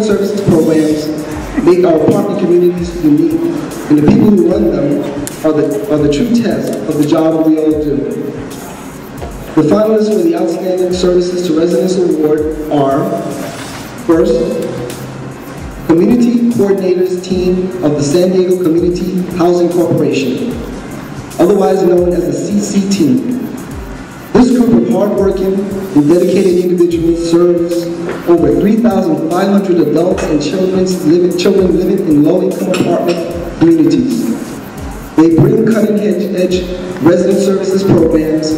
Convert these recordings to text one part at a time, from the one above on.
social services programs make our apartment communities unique, and the people who run them are the true test of the job we all do. The finalists for the Outstanding Services to Residents Award are, first, Community Coordinators Team of the San Diego Community Housing Corporation, otherwise known as the CC Team. This group of hardworking and dedicated individuals serves over 3,500 adults and children living in low-income apartment communities. They bring cutting-edge resident services programs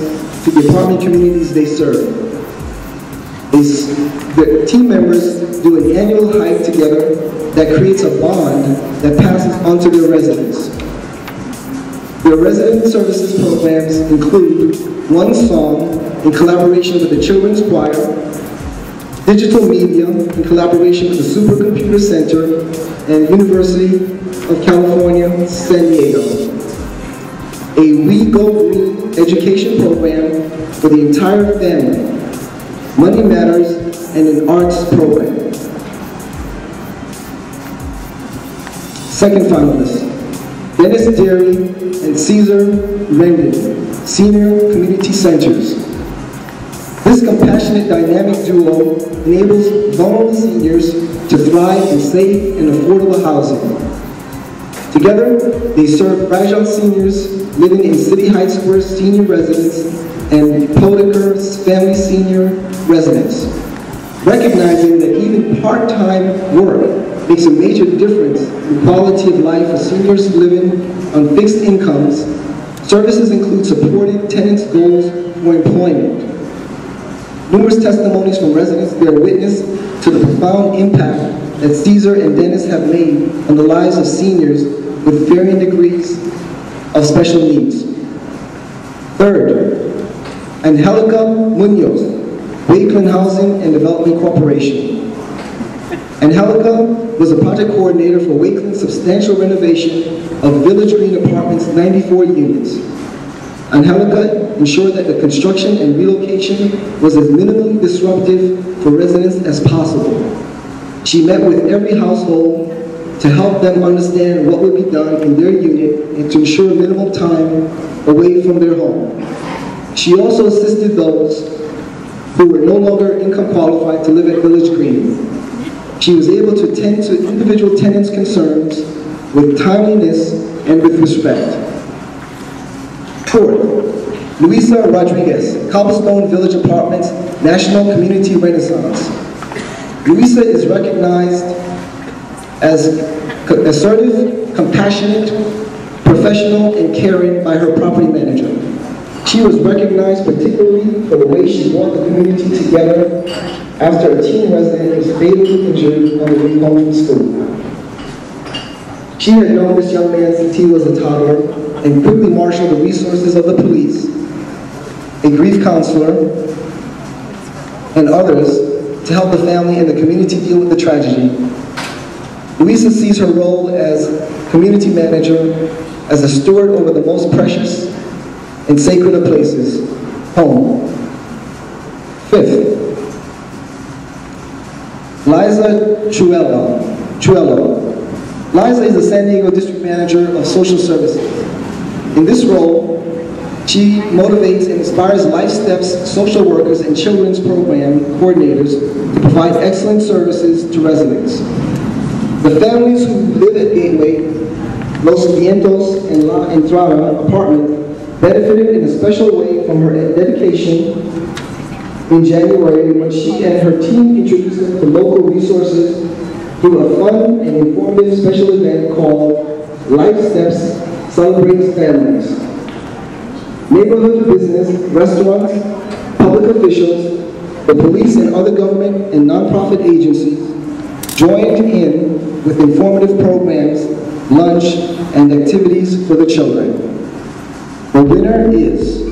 to the apartment communities they serve. The team members do an annual hike together that creates a bond that passes on to their residents. Their resident services programs include One Song in collaboration with the Children's Choir, digital media in collaboration with the Supercomputer Center and University of California, San Diego, a We Go Green education program for the entire family, Money Matters, and an arts program. Second finalist, Dennis Derry and Cesar Rendon, Senior Community Centers. This compassionate, dynamic duo enables vulnerable seniors to thrive in safe and affordable housing. Together, they serve fragile seniors living in City Heights Square senior residence and Podaker family senior residence. Recognizing that even part-time work makes a major difference in quality of life for seniors living on fixed incomes, services include supporting tenants' goals for employment. Numerous testimonies from residents bear witness to the profound impact that Cesar and Dennis have made on the lives of seniors with varying degrees of special needs. Third, Angelica Munoz, Wakeland Housing and Development Corporation. Angelica was a project coordinator for Wakeland's substantial renovation of Village Green Apartments' 94 units. Angelica ensured that the construction and relocation was as minimally disruptive for residents as possible. She met with every household to help them understand what would be done in their unit and to ensure minimal time away from their home. She also assisted those who were no longer income qualified to live at Village Green. She was able to tend to individual tenants' concerns with timeliness and with respect. Fourth, Luisa Rodriguez, Cobblestone Village Apartments, National Community Renaissance. Luisa is recognized as assertive, compassionate, professional, and caring by her property manager. She was recognized particularly for the way she brought the community together after a teen resident was fatally injured on the way home from school. She had known this young man since he was a toddler and quickly marshaled the resources of the police, a grief counselor, and others to help the family and the community deal with the tragedy. Luisa sees her role as community manager as a steward over the most precious and sacred of places, home. Fifth, Liza Chuelo. Liza is the San Diego District Manager of Social Services. In this role, she motivates and inspires Life Steps social workers and children's program coordinators to provide excellent services to residents. The families who live at Gateway, Los Vientos, and La Entrada apartment benefited in a special way from her dedication in January when she and her team introduced them to local resources through a fun and informative special event called Life Steps Celebrates Families. Neighborhood business, restaurants, public officials, the police and other government and nonprofit agencies joined in with informative programs, lunch, and activities for the children. The winner is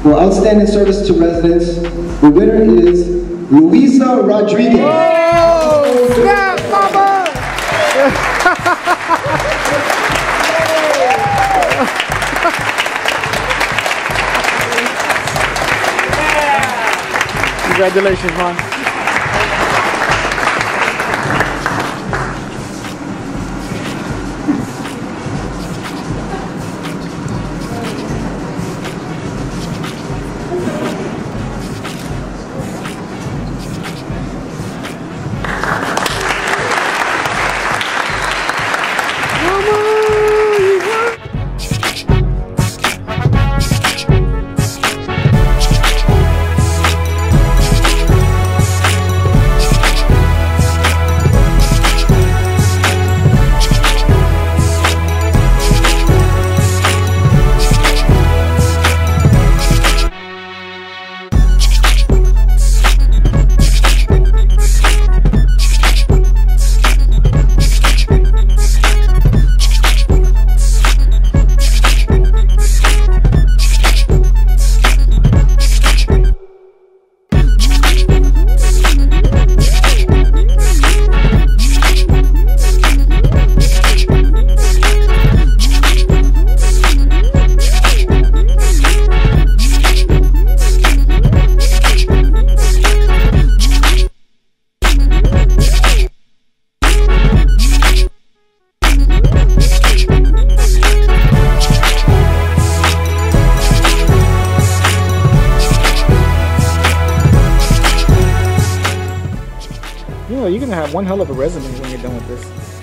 for outstanding service to residents. The winner is Luisa Rodriguez. Oh, snap, mama! Congratulations, man. You know, you're gonna have one hell of a resume when you're done with this.